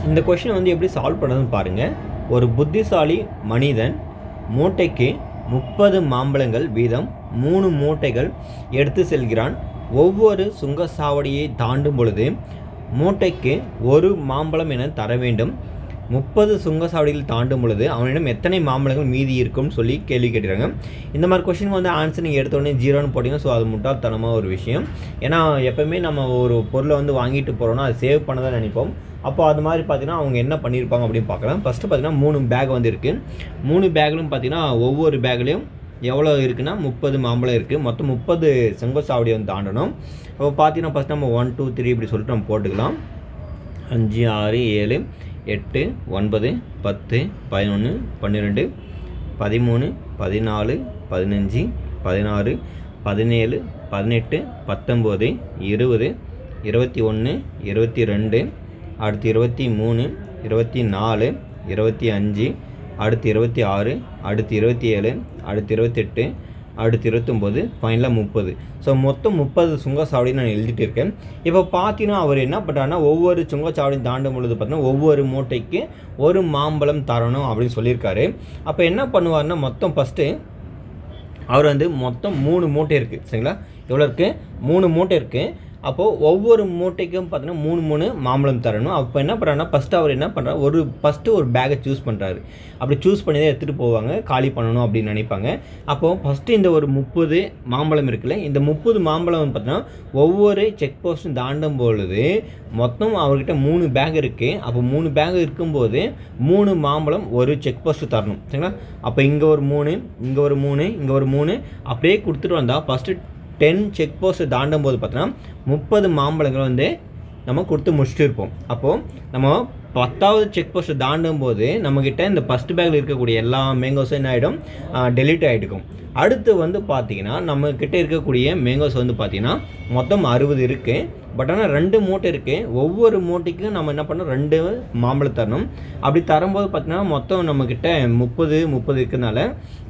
இந்த கொஷினை வந்து எப்படி சால்வ் பண்ணுறதுன்னு பாருங்கள். ஒரு புத்திசாலி மனிதன் மூட்டைக்கு 30 மாம்பழங்கள் வீதம் 3 மூட்டைகள் எடுத்து செல்கிறான். ஒவ்வொரு சுங்கச்சாவடியை தாண்டும் பொழுது மூட்டைக்கு 1 மாம்பழம் என தர வேண்டும். 30 சுங்கச்சாவடிகள் தாண்டும் பொழுது அவனிடம் எத்தனை மாம்பழங்கள் மீதி இருக்கும்னு சொல்லி கேள்வி கேட்டுறாங்க. இந்த மாதிரி கொஷின் வந்து ஆன்சர் நீங்கள் எடுத்தோடனே 0ன்னு போட்டிங்கன்னா ஸோ அது முட்டாள்தனமாக ஒரு விஷயம். ஏன்னா எப்போவுமே நம்ம ஒரு பொருளை வந்து வாங்கிட்டு போகிறோன்னா அதை சேவ் பண்ண தான் நினைப்போம். அப்போ அது மாதிரி பார்த்தீங்கன்னா அவங்க என்ன பண்ணியிருப்பாங்க அப்படின்னு பார்க்கலாம். ஃபஸ்ட்டு பார்த்தீங்கன்னா 3 பேக் வந்து இருக்குது. 3 பேக்லையும் பார்த்தீங்கன்னா ஒவ்வொரு பேக்லேயும் எவ்வளோ இருக்குன்னா 30 மாம்பழம் இருக்குது. மொத்தம் 30 சுங்கச்சாவடி வந்து தாண்டணும். அப்போ பார்த்தீங்கன்னா ஃபஸ்ட் நம்ம 1 2 3 இப்படி சொல்லிட்டு நம்ம போட்டுக்கலாம். 5 6 7 8 9 10 11 12 13 14 15 16 17 18 19 20 21 22 அடுத்து 23 24 25 அடுத்து 26 அடுத்து 27 அடுத்து 28 அடுத்து 29 ஃபைனலாக 30. ஸோ மொத்தம் 30 சுங்கச்சாவடி நான் எழுதிட்டு இருக்கேன். இப்போ பார்த்தீங்கன்னா அவர் என்ன பண்ணுறாருன்னா ஒவ்வொரு சுங்கச்சாவடியும் தாண்டும் பொழுது பார்த்தீங்கன்னா ஒவ்வொரு மூட்டைக்கு 1 மாம்பழம் தரணும் அப்படின்னு சொல்லியிருக்காரு. அப்போ என்ன பண்ணுவார்னா மொத்தம் ஃபஸ்ட்டு அவர் வந்து மொத்தம் 3 மூட்டை இருக்குது சரிங்களா. எவ்வளோ இருக்குது? 3 மூட்டை இருக்குது. அப்போது ஒவ்வொரு மூட்டைக்கும் பார்த்தீங்கன்னா 3 மாம்பழம் தரணும். அப்போ என்ன பண்ணுறாருன்னா ஃபஸ்ட்டு அவர் என்ன பண்ணுறாரு ஃபஸ்ட்டு ஒரு பேக்கை சூஸ் பண்ணுறாரு. அப்படி சூஸ் பண்ணி தான் எடுத்துகிட்டு போவாங்க, காலி பண்ணணும் அப்படின்னு நினைப்பாங்க. அப்போது ஃபஸ்ட்டு இந்த ஒரு 30 மாம்பழம் இருக்குல்ல, இந்த 30 மாம்பழம் பார்த்தீங்கன்னா ஒவ்வொரு செக் போஸ்ட்டும் தாண்டும் பொழுது மொத்தம் அவர்கிட்ட 3 பேக் இருக்குது. அப்போ 3 பேக் இருக்கும்போது 3 மாம்பழம் ஒரு செக் போஸ்ட்டு தரணும் சரிங்களா. அப்போ இங்கே ஒரு 3 இங்கே ஒரு 3 இங்கே ஒரு 3 அப்படியே கொடுத்துட்டு வந்தால் ஃபஸ்ட்டு 10 செக் போஸ்ட்டு தாண்டும் போது பார்த்தோன்னா 30 மாம்பழங்கள் வந்து நம்ம கொடுத்து முடிச்சுட்டு இருப்போம். அப்போது நம்ம 10வது செக் போஸ்ட்டு தாண்டும் போது நம்மக்கிட்ட இந்த ஃபஸ்ட் பேக்கில் இருக்கக்கூடிய எல்லா மேங்கோஸும் என்ன ஆகிடும்? டெலீட் ஆகிடுக்கும். அடுத்து வந்து பார்த்திங்கன்னா நம்மக்கிட்ட இருக்கக்கூடிய மேங்கோஸ் வந்து பார்த்திங்கன்னா மொத்தம் 60 இருக்குது. பட் ஆனால் 2 மூட்டை இருக்குது. ஒவ்வொரு மூட்டைக்கும் நம்ம என்ன பண்ணோம்? 2 மாம்பழம் தரணும். அப்படி தரும்போது பார்த்திங்கன்னா மொத்தம் நம்மக்கிட்ட 30 இருக்கிறதுனால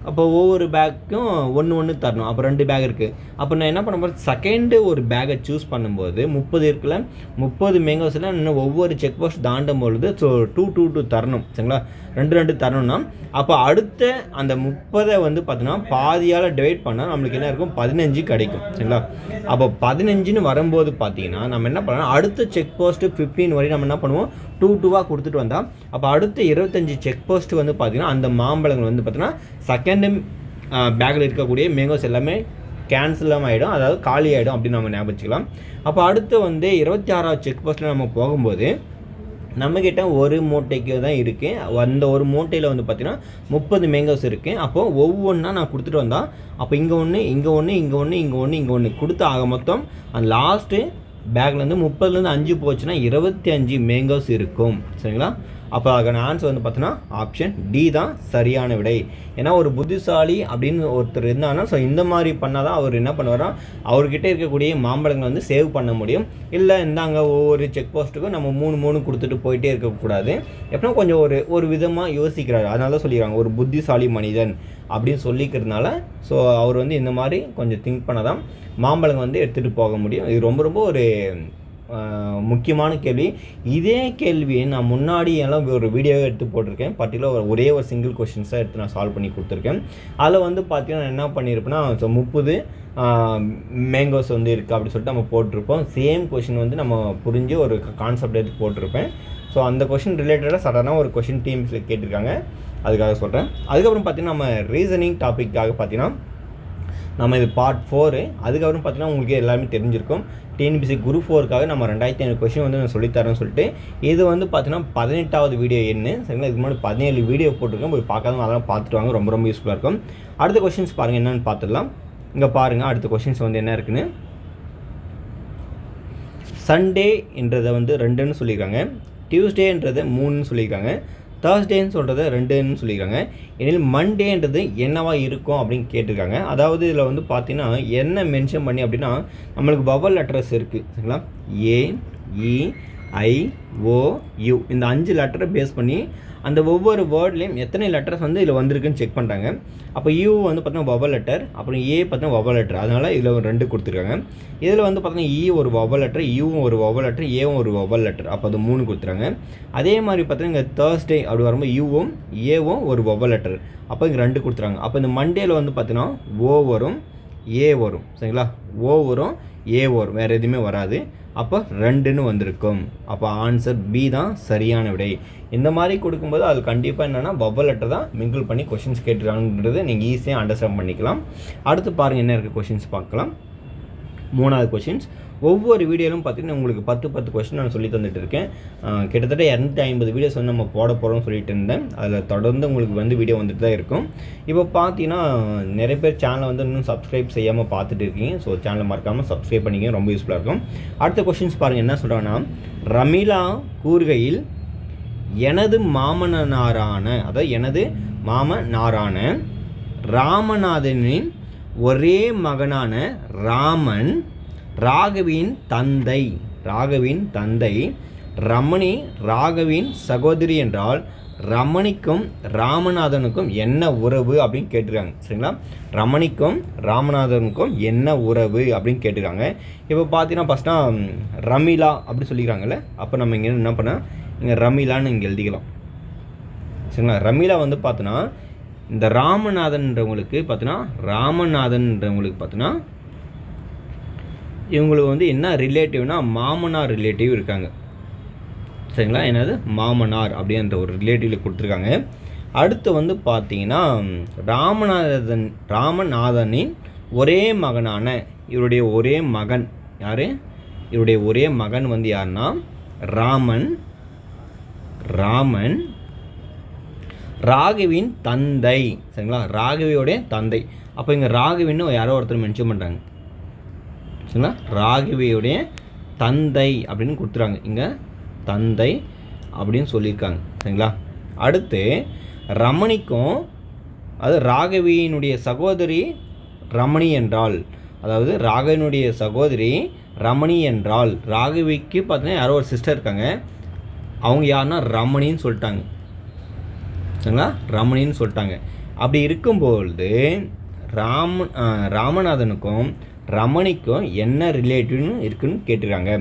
அப்போ ஒவ்வொரு பேக்கும் 1 தரணும். அப்போ 2 பேக் இருக்குது. அப்போ நான் என்ன பண்ண போகிறேன்? செகண்டு ஒரு பேக்கை சூஸ் பண்ணும்போது 30 இருக்குல்ல, 30 மேங்கோஸில் இன்னும் ஒவ்வொரு செக் போஸ்ட் தாண்டும் பொழுது ஸோ 2 தரணும் சரிங்களா. 2 தரணும்னா அப்போ அடுத்த அந்த 30 வந்து பார்த்தீங்கன்னா பாதியால் டிவைட் பண்ணால் நம்மளுக்கு என்ன இருக்கும்? 15 கிடைக்கும் சரிங்களா. அப்போ 15ன்னு வரும்போது பார்த்தீங்கன்னா நம்ம என்ன பண்ணலாம்? அடுத்த செக் போஸ்ட்டு 15 வரை நம்ம என்ன பண்ணுவோம்? 2 கொடுத்துட்டு வந்தால் அப்போ அடுத்த 25 செக் போஸ்ட்டு வந்து பார்த்திங்கன்னா அந்த மாம்பழங்கள் வந்து பார்த்திங்கன்னா செகண்டு பேக்கில் இருக்கக்கூடிய மேங்கோஸ் எல்லாமே கேன்சலாம் ஆகிடும், அதாவது காலி ஆகிடும் அப்படின்னு நம்ம ஞாபகம் வச்சுக்கலாம். அப்போ அடுத்து வந்து 26வது செக் போஸ்ட்டில் நம்ம போகும்போது நம்மக்கிட்ட ஒரு மூட்டைக்கு தான் இருக்குது. அந்த ஒரு மூட்டையில் வந்து பார்த்திங்கன்னா 30 மேங்கோஸ் இருக்குது. அப்போது ஒவ்வொன்றா நான் கொடுத்துட்டு வந்தால் அப்போ இங்கே ஒன்று இங்கே ஒன்று இங்கே ஒன்று இங்கே ஒன்று இங்கே ஒன்று கொடுத்து ஆக மொத்தம் அந்த லாஸ்ட்டு பேக்லேருந்து 30லேருந்து 5 போச்சுன்னா 25 மேங்கோஸ் இருக்கும் சரிங்களா. அப்போ அதுக்கான ஆன்சர் வந்து பார்த்தீங்கன்னா ஆப்ஷன் டி தான் சரியான விடை. ஏன்னா ஒரு புத்திசாலி அப்படின்னு ஒருத்தர் இருந்தாங்கன்னா ஸோ இந்த மாதிரி பண்ணால் தான் அவர் என்ன பண்ணுவார்னா அவர்கிட்ட இருக்கக்கூடிய மாம்பழங்களை வந்து சேவ் பண்ண முடியும். இல்லை இந்தாங்க ஒவ்வொரு செக் போஸ்ட்டுக்கும் நம்ம 3 கொடுத்துட்டு போயிட்டே இருக்கக்கூடாது. எப்படின்னா கொஞ்சம் ஒரு விதமாக யோசிக்கிறாரு. அதனால தான் சொல்லிக்கிறாங்க ஒரு புத்திசாலி மனிதன் அப்படின்னு சொல்லிக்கிறதுனால ஸோ அவர் வந்து இந்த மாதிரி கொஞ்சம் திங்க் பண்ண தான் மாம்பழங்கள் வந்து எடுத்துகிட்டு போக முடியும். இது ரொம்ப ஒரு முக்கியமான கேள்வி. இதே கேள்வியை நான் முன்னாடி எல்லாம் ஒரு வீடியோவை எடுத்து போட்டிருக்கேன். பர்டிகுலர் ஒரே ஒரு சிங்கிள் கொஷின்ஸாக எடுத்து நான் சால்வ் பண்ணி கொடுத்துருக்கேன். அதில் வந்து பார்த்தீங்கன்னா நான் என்ன பண்ணியிருப்பேன்னா ஸோ 30 மேங்கோஸ் வந்து இருக்குது அப்படி சொல்லிட்டு நம்ம போட்டிருப்போம். சேம் கொஷின் வந்து நம்ம புரிஞ்சு ஒரு கான்செப்ட் எடுத்து போட்டிருப்பேன். ஸோ அந்த கொஷின் ரிலேட்டடாக சடனாக ஒரு கொஷின் டீம்ஸில் கேட்டிருக்காங்க, அதுக்காக சொல்கிறேன். அதுக்கப்புறம் பார்த்திங்கன்னா நம்ம ரீசனிங் டாப்பிக்காக பார்த்திங்கன்னா நம்ம இது பார்ட் 4. அதுக்கப்புறம் பார்த்திங்கன்னா உங்களுக்கு எல்லாமே தெரிஞ்சிருக்கும். டிஎன்பிஎஸ்சி குரூப் 4க்காக நம்ம 2500 கொஷின் வந்து நான் சொல்லித்தரேன்னு சொல்லிட்டு இது வந்து பார்த்திங்கன்னா 18வது வீடியோ என்ன சரிங்களா. இதுக்கு முன்னாடி 17 வீடியோ போட்டிருக்கேன். போய் பார்க்காதவங்க அதெல்லாம் பார்த்துட்டு வாங்க, ரொம்ப யூஸ்ஃபுல்லாக இருக்கும். அடுத்த கொஷின்ஸ் பாருங்கள் என்னென்னு பார்த்துடலாம். இங்கே பாருங்கள் அடுத்த கொஷின்ஸ் வந்து என்ன இருக்குன்னு. சண்டே என்றதை வந்து 2ன்னு சொல்லியிருக்காங்க, டியூஸ்டேன்றதை 3ன்னு சொல்லியிருக்காங்க, தேர்ஸ்டேன்னு சொல்கிறத 2ன்னு சொல்லியிருக்காங்க. எனில் மண்டேன்றது என்னவா இருக்கும் அப்படின்னு கேட்டிருக்காங்க. அதாவது இதில் வந்து பார்த்தீங்கன்னா என்ன மென்ஷன் பண்ணி அப்படின்னா நம்மளுக்கு வவல் லெட்டர்ஸ் இருக்குது சரிங்களா. ஏ இ ஐ ஓ யூ இந்த 5 லெட்டரை பேஸ் பண்ணி அந்த ஒவ்வொரு வேர்ட்லேயும் எத்தனை லெட்டர்ஸ் வந்து இதில் வந்திருக்குன்னு செக் பண்ணுறாங்க. அப்போ யூ வந்து பார்த்தீங்கன்னா வவல் லெட்டர், அப்புறம் ஏ பார்த்தீங்கன்னா வவல் லெட்டர், அதனால் இதில் ஒரு 2 கொடுத்துருக்காங்க. இதில் வந்து பார்த்தீங்கன்னா இ ஒரு வவல் லெட்டர், யூவும் ஒரு வவல் லெட்டர், ஏவும் ஒரு வவல் லெட்டர், அப்போ அது 3 கொடுத்துருக்காங்க. அதே மாதிரி பார்த்தீங்கன்னா இங்கே தேர்ஸ்டே அப்படி வரும்போது யூவும் ஏவும் ஒரு வவல் லெட்டர், அப்போ இங்கே 2 கொடுத்துருக்காங்க. அப்போ இந்த மண்டேயில் வந்து பார்த்தீங்கன்னா ஓ வரும், ஏ வரும், சரிங்களா? ஓ வரும், ஏ வரும், வேறு எதுவுமே வராது. அப்போ 2ன்னு வந்திருக்கும். அப்போ ஆன்சர் பி தான் சரியான விடை. இந்த மாதிரி கொடுக்கும்போது அது கண்டிப்பாக என்னென்னா வவல் லெட்டர் தான் மிங்கிள் பண்ணி கொஷின்ஸ் கேட்டுருக்காங்கன்றது நீங்கள் ஈஸியாக அண்டர்ஸ்டாண்ட் பண்ணிக்கலாம். அடுத்து பாருங்கள் என்ன இருக்குது கொஷின்ஸ் பார்க்கலாம். 3வது கொஷின்ஸ். ஒவ்வொரு வீடியோலும் பார்த்தீங்கன்னா உங்களுக்கு 10 கொஸ்டின் நான் சொல்லி தந்துட்டு இருக்கேன். கிட்டத்தட்ட 250 வீடியோஸ் வந்து நம்ம போட போகிறோம்னு சொல்லிட்டு இருந்தேன். அதில் தொடர்ந்து உங்களுக்கு வந்து வீடியோ வந்துட்டு தான் இருக்கும். இப்போ பார்த்தீங்கன்னா நிறைய பேர் சேனலை வந்து இன்னும் சப்ஸ்கிரைப் செய்யாமல் பார்த்துட்டு இருக்கீங்க. ஸோ சேனலை மறக்காமல் சப்ஸ்கிரைப் பண்ணிக்க, ரொம்ப யூஸ்ஃபுல்லாக இருக்கும். அடுத்த கொஸ்டின்ஸ் பாருங்கள் என்ன சொல்கிறாங்கன்னா, ரமீலா கூறுகையில் எனது மாமனாரான, அதாவது எனது மாமனாரான ராமநாதனின் ஒரே மகனான ராமன் ராகவின் தந்தை ரமணி ராகவின் சகோதரி என்றால் ரமணிக்கும் ராமநாதனுக்கும் என்ன உறவு அப்படின்னு கேட்டிருக்காங்க. சரிங்களா? ரமணிக்கும் ராமநாதனுக்கும் என்ன உறவு அப்படின்னு கேட்டிருக்காங்க. இப்போ பார்த்தீங்கன்னா ஃபஸ்ட்டாக ரமீலா அப்படி சொல்லிக்கிறாங்கல்ல, அப்போ நம்ம இங்கே என்ன பண்ணால் இங்கே ரமீலான்னு இங்கே எழுதிக்கலாம். சரிங்களா? ரமீலா வந்து பார்த்தோன்னா இந்த ராமநாதன்றவங்களுக்கு பார்த்தோன்னா இவங்களுக்கு வந்து என்ன ரிலேட்டிவ்னா மாமனார் ரிலேட்டிவ் இருக்காங்க. சரிங்களா? என்னது மாமனார் அப்படின்ற ஒரு ரிலேட்டிவில் கொடுத்துருக்காங்க. அடுத்து வந்து பார்த்தீங்கன்னா ராமநாதனின் ஒரே மகனான இவருடைய ஒரே மகன் யார்? இவருடைய ஒரே மகன் வந்து யாருன்னா ராமன் ராகவின் தந்தை. சரிங்களா? ராகவியோடைய தந்தை. அப்போ இங்கே ராகவின்னு யாரோ ஒருத்தர் மென்ஷன் பண்ணுறாங்க. சரிங்களா? ராகவியோடைய தந்தை அப்படின்னு கொடுத்துறாங்க. இங்கே தந்தை அப்படின்னு சொல்லியிருக்காங்க. சரிங்களா? அடுத்து ரமணிக்கும், அது ராகவியினுடைய சகோதரி ரமணி என்றால், அதாவது ராகவினுடைய சகோதரி ரமணி என்றால் ராகவிக்கு பார்த்தீங்கன்னா யாரோ ஒரு சிஸ்டர் இருக்காங்க, அவங்க யாருன்னா ரமணின்னு சொல்லிட்டாங்க. சரிங்களா? ரமணின்னு சொல்லிட்டாங்க. அப்படி இருக்கும்பொழுது ராமநாதனுக்கும் ரமணிக்கும் என்ன ரிலேட்டிவ்னு இருக்குன்னு கேட்டிருக்காங்க.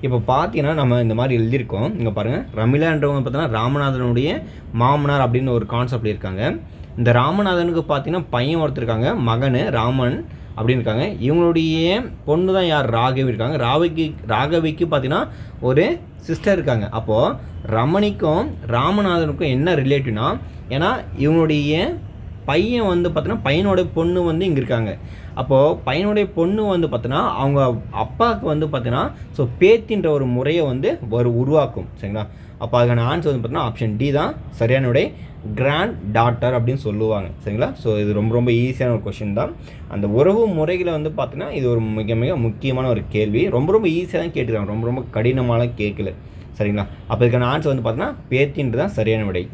இப்போ பார்த்தீங்கன்னா நம்ம இந்த மாதிரி எழுதியிருக்கோம். இங்கே பாருங்கள், ரமீலான்றவங்க பார்த்தீங்கன்னா ராமநாதனுடைய மாமனார் அப்படின்னு ஒரு கான்செப்ட் இருக்காங்க. இந்த ராமநாதனுக்கு பார்த்தீங்கன்னா பையன் ஒருத்தர் இருக்காங்க, மகன் ராமன் அப்படின்னு இருக்காங்க. இவங்களுடைய பொண்ணு தான் யார்? ராகவி இருக்காங்க. ராகவிக்கு பார்த்தீங்கன்னா ஒரு சிஸ்டர் இருக்காங்க. அப்போது ரமணிக்கும் ராமநாதனுக்கும் என்ன ரிலேட்டிவ்னா, ஏன்னா இவங்களுடைய பையன் வந்து பார்த்தோன்னா பையனோட பொண்ணு வந்து இங்கே இருக்காங்க. அப்போது பையனுடைய பொண்ணு வந்து பார்த்தோன்னா அவங்க அப்பாவுக்கு வந்து பார்த்தீங்கன்னா ஸோ பேத்தின்ற ஒரு முறையை வந்து உருவாக்கும். சரிங்களா? அப்போ அதுக்கான ஆன்சர் வந்து பார்த்தீங்கன்னா ஆப்ஷன் டி தான் சரியான விடை. கிராண்ட் டாட்டர் அப்படின்னு சொல்லுவாங்க. சரிங்களா? ஸோ இது ரொம்ப ஈஸியான ஒரு கொஷின் தான். அந்த உறவு முறைகளை வந்து பார்த்தீங்கன்னா இது ஒரு மிக முக்கியமான ஒரு கேள்வி. ரொம்ப ஈஸியாக தான் கேட்டுருக்காங்க, ரொம்ப கடினமான கேட்கல. சரிங்களா? அப்போ இதுக்கான ஆன்சர் வந்து பார்த்தீங்கன்னா பேத்தின்றது தான் சரியான விடை.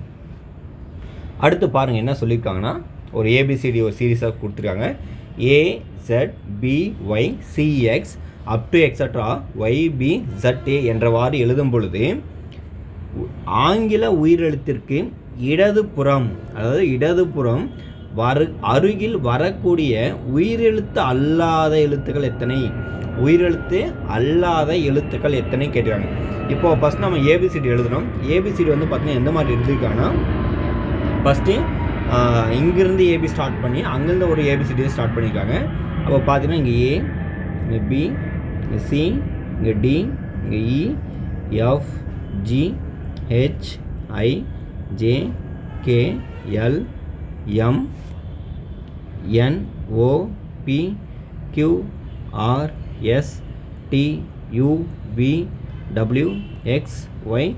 அடுத்து பாருங்கள் என்ன சொல்லியிருக்காங்கன்னா, ஒரு ஏபிசிடி ஒரு சீரீஸாக கொடுத்துருக்காங்க. AZBYCX up to extra YBZA என்றவாறு எழுதும் பொழுது ஆங்கில உயிரெழுத்திற்கு இடதுபுறம், அதாவது இடதுபுறம் அருகில் வரக்கூடிய உயிரெழுத்து அல்லாத எழுத்துக்கள் எத்தனை? உயிரெழுத்து அல்லாத எழுத்துக்கள் எத்தனை கேட்டுருக்காங்க. இப்போது ஃபஸ்ட் நம்ம ஏபிசிடி எழுதணும். ஏபிசிடி வந்து பார்த்தீங்கன்னா எந்த மாதிரி எழுதியிருக்காங்கன்னா, ஃபஸ்ட்டு இங்கேருந்து ஏபி ஸ்டார்ட் பண்ணி அங்கேருந்து ஒரு ஏபிசிடியை ஸ்டார்ட் பண்ணியிருக்காங்க. அப்போ பார்த்தீங்கன்னா இங்கே ஏ, இங்கே பி, இங்கே சி, இங்கே டி, இங்கே E, F, G, H, I, J, K, L, M, N, O, P, Q, R, S, T, U, V, W, X, Y,